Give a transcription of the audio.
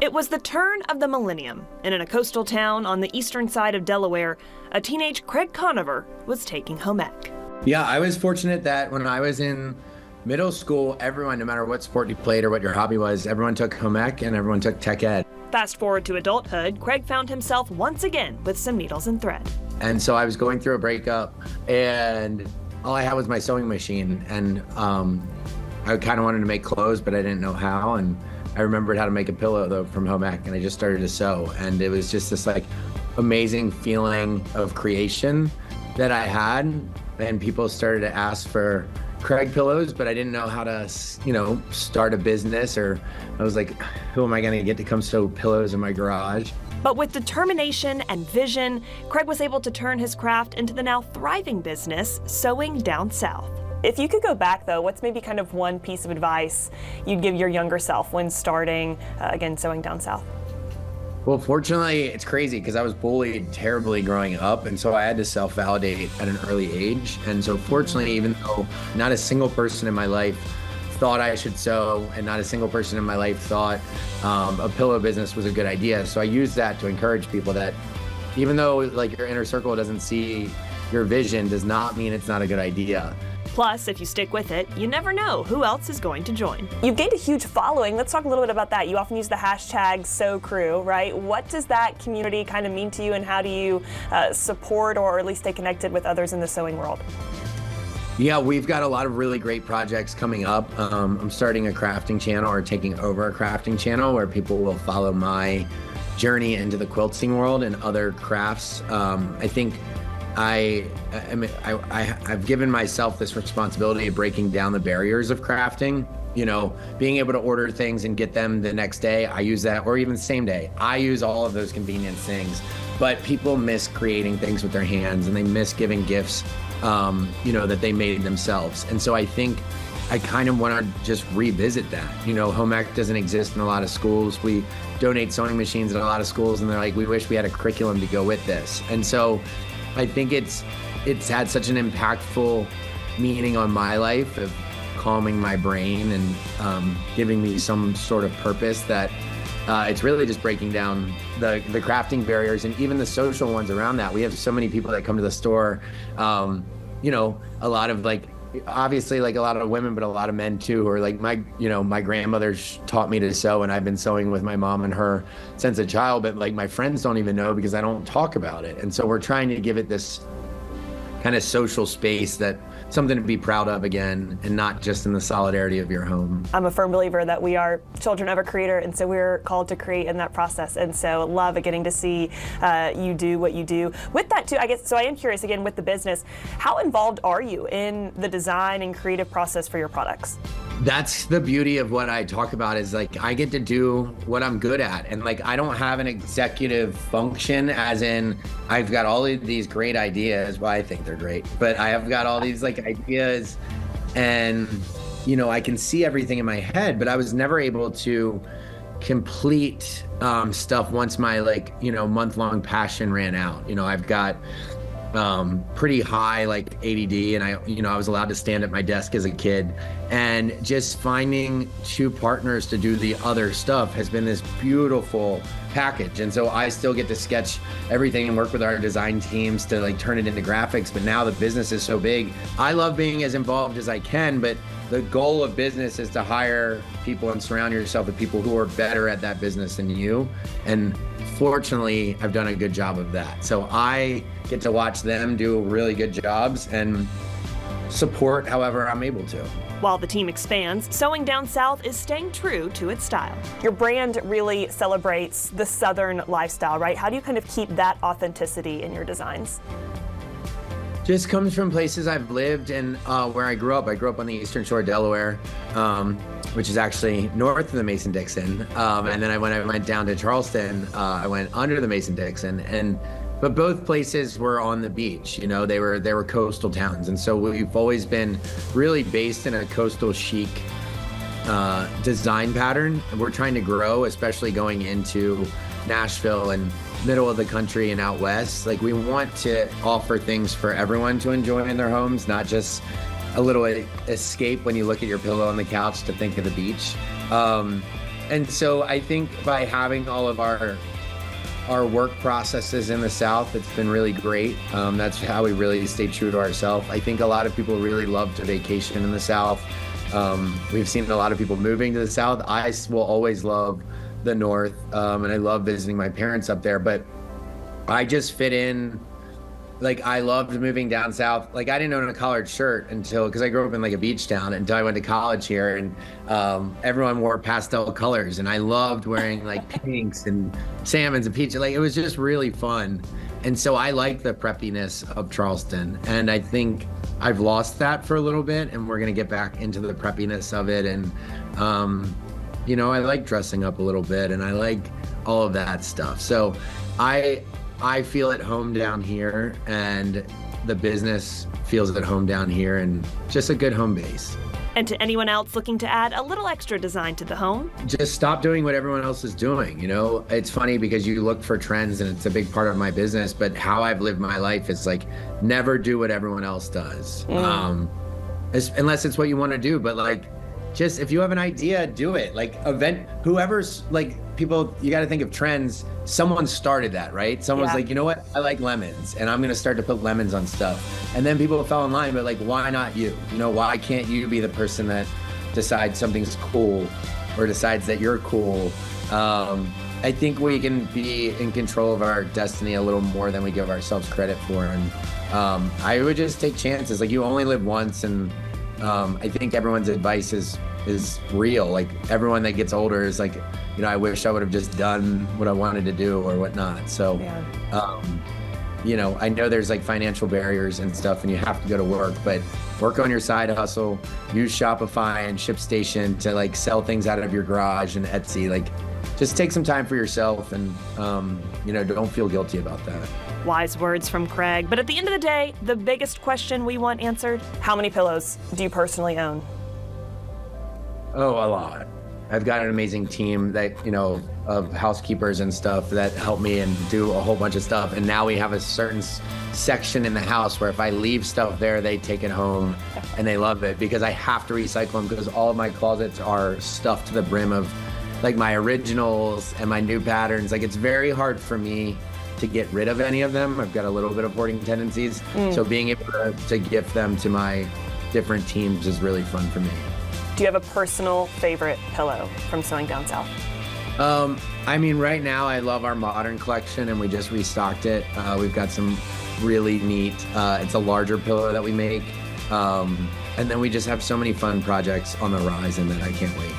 It was the turn of the millennium, and in a coastal town on the eastern side of Delaware, a teenage Craig Conover was taking home ec. Yeah, I was fortunate that when I was in middle school, everyone, no matter what sport you played or what your hobby was, everyone took home ec and everyone took tech ed. Fast forward to adulthood, Craig found himself once again with some needles and thread. And so I was going through a breakup and all I had was my sewing machine, and I kind of wanted to make clothes, but I didn't know how. And I remembered how to make a pillow though from home ec, and I just started to sew. And it was just this like amazing feeling of creation that I had. And people started to ask for Craig pillows, but I didn't know how to, start a business, or I was like, who am I going to get to come sew pillows in my garage? But with determination and vision, Craig was able to turn his craft into the now thriving business, Sewing Down South. If you could go back though, what's maybe kind of one piece of advice you'd give your younger self when starting, again, Sewing Down South? Well, fortunately, it's crazy because I was bullied terribly growing up, and so I had to self-validate at an early age. And so fortunately, even though not a single person in my life thought I should sew, and not a single person in my life thought a pillow business was a good idea, so I used that to encourage people that even though like your inner circle doesn't see your vision, does not mean it's not a good idea. Plus, if you stick with it, you never know who else is going to join. You've gained a huge following. Let's talk a little bit about that. You often use the hashtag #SewCrew, right? What does that community kind of mean to you, and how do you support or at least stay connected with others in the sewing world? Yeah, we've got a lot of really great projects coming up. I'm starting a crafting channel, or taking over a crafting channel, where people will follow my journey into the quilting world and other crafts. I think I've given myself this responsibility of breaking down the barriers of crafting. Being able to order things and get them the next day, I use that, or even same day. I use all of those convenience things, but people miss creating things with their hands, and they miss giving gifts, that they made themselves. And so I think I kind of want to just revisit that. Home ec doesn't exist in a lot of schools. We donate sewing machines in a lot of schools, and they're like, we wish we had a curriculum to go with this. And so I think it's had such an impactful meaning on my life of calming my brain and giving me some sort of purpose, that it's really just breaking down the crafting barriers and even the social ones around that. We have so many people that come to the store, a lot of obviously a lot of women, but a lot of men too, who are like, my grandmother taught me to sew, and I've been sewing with my mom and her since a child, but my friends don't even know because I don't talk about it. And so we're trying to give it this kind of social space, that something to be proud of again, and not just in the solidarity of your home. I'm a firm believer that we are children of a creator, and so we're called to create in that process. And so love getting to see you do what you do. With that too, I guess, so I am curious again with the business, how involved are you in the design and creative process for your products? That's the beauty of what I talk about, is I get to do what I'm good at. And I don't have an executive function, as in I've got all of these great ideas. Well, I think they're great, but I have got all these ideas, and, I can see everything in my head, but I was never able to complete stuff once my month-long passion ran out. I've got pretty high ADD, and I was allowed to stand at my desk as a kid, and just finding two partners to do the other stuff has been this beautiful package. And so I still get to sketch everything and work with our design teams to turn it into graphics, but now the business is so big. I love being as involved as I can, but the goal of business is to hire people and surround yourself with people who are better at that business than you. And fortunately, I've done a good job of that. So I get to watch them do really good jobs and support however I'm able to. While the team expands, Sewing Down South is staying true to its style. Your brand really celebrates the Southern lifestyle, right? How do you kind of keep that authenticity in your designs? Just comes from places I've lived and where I grew up. I grew up on the eastern shore of Delaware, which is actually north of the Mason-Dixon. And then when I went down to Charleston, I went under the Mason-Dixon. But both places were on the beach. They were coastal towns. And so we've always been really based in a coastal chic design pattern. And we're trying to grow, especially going into Nashville and middle of the country and out west. We want to offer things for everyone to enjoy in their homes, not just a little escape when you look at your pillow on the couch to think of the beach. And so I think by having all of our work processes in the South, it's been really great. That's how we really stay true to ourselves. I think a lot of people really love to vacation in the South. We've seen a lot of people moving to the South. I will always love the North, and I love visiting my parents up there, but I just fit in. Like, I loved moving down South. Like, I didn't own a collared shirt because I grew up in like a beach town until I went to college here, and everyone wore pastel colors, and I loved wearing like pinks and salmons and peaches. Like, it was just really fun. And so I like the preppiness of Charleston, and I think I've lost that for a little bit, and we're gonna get back into the preppiness of it. And you know, I like dressing up a little bit, and I like all of that stuff. So I feel at home down here, and the business feels at home down here, and just a good home base. And to anyone else looking to add a little extra design to the home, just stop doing what everyone else is doing. You know, it's funny because you look for trends, and it's a big part of my business, but how I've lived my life is like, never do what everyone else does. Unless it's what you want to do, but like, just if you have an idea, do it. Like, whoever's like, people, you got to think of trends. Someone started that, right? Someone's like, you know what? I like lemons, and I'm going to start to put lemons on stuff. And then people fell in line, but like, why not you? You know, why can't you be the person that decides something's cool or decides that you're cool? I think we can be in control of our destiny a little more than we give ourselves credit for. And I would just take chances. Like, you only live once, and I think everyone's advice is real. Like, everyone that gets older is like, you know, I wish I would have just done what I wanted to do or whatnot. So, you know, I know there's like financial barriers and stuff, and you have to go to work, but work on your side hustle. Use Shopify and ShipStation to like sell things out of your garage and Etsy. Like, just take some time for yourself, and you know, don't feel guilty about that. Wise words from Craig. But at the end of the day, the biggest question we want answered: how many pillows do you personally own? Oh, a lot. I've got an amazing team that, you know, of housekeepers and stuff that help me and do a whole bunch of stuff. And now we have a certain section in the house where if I leave stuff there, they take it home, and they love it because I have to recycle them, because all of my closets are stuffed to the brim of like my originals and my new patterns. Like, it's very hard for me to get rid of any of them. I've got a little bit of hoarding tendencies. So being able to gift them to my different teams is really fun for me. Do you have a personal favorite pillow from Sewing Down South? I mean, right now I love our modern collection, and we just restocked it. We've got some really neat, it's a larger pillow that we make. And then we just have so many fun projects on the horizon that I can't wait.